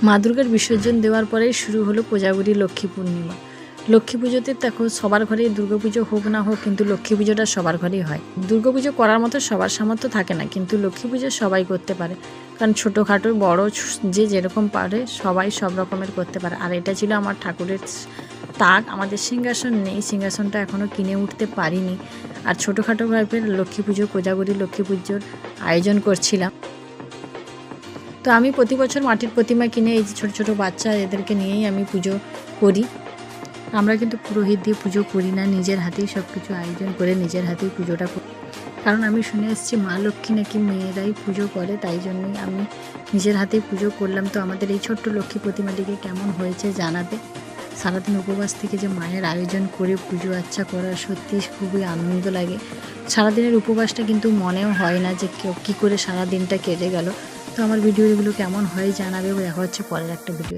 মা দুর্গার বিসর্জন দেওয়ার পরেই শুরু হলো কোজাগরী লক্ষ্মী পূর্ণিমা। লক্ষ্মী পুজোতে দেখো সবার ঘরে দুর্গাপুজো হোক না হোক, কিন্তু লক্ষ্মী পুজোটা সবার ঘরেই হয়। দুর্গাপুজো করার মতো সবার সামর্থ্য থাকে না, কিন্তু লক্ষ্মী পুজো সবাই করতে পারে, কারণ ছোটোখাটো বড় যে যেরকম পারে সবাই সব রকমের করতে পারে। আর এটা ছিল আমার ঠাকুরের তাক। আমাদের সিংহাসন নেই, সিংহাসনটা এখনও কিনে উঠতে পারিনি। আর ছোটোখাটো ভাবে লক্ষ্মী পুজো, কোজাগরী লক্ষ্মী পুজোর আয়োজন করছিলাম। তো আমি প্রতি বছর মাটির প্রতিমা কিনে এই যে ছোটো ছোটো বাচ্চা এদেরকে নিয়েই আমি পুজো করি। আমরা কিন্তু পুরোহিত দিয়ে পুজো করি না, নিজের হাতেই সব কিছু আয়োজন করে নিজের হাতেই পুজোটা করি। কারণ আমি শুনে এসেছি মা লক্ষ্মী নাকি মেয়েরাই পুজো করে, তাই জন্যই আমি নিজের হাতেই পুজো করলাম। তো আমাদের এই ছোট্ট লক্ষ্মী প্রতিমাটিকে কেমন হয়েছে জানাবে। সারাদিন উপবাস থেকে যে মায়ের আয়োজন করে পুজো আচ্ছা করা সত্যি খুবই আনন্দ লাগে। সারাদিনের উপবাসটা কিন্তু মনেও হয় না যে কী করে সারাদিনটা কেটে গেল। তো আমার ভিডিওগুলো কেমন হয় জানাবে। দেখা হচ্ছে পরের একটা ভিডিও।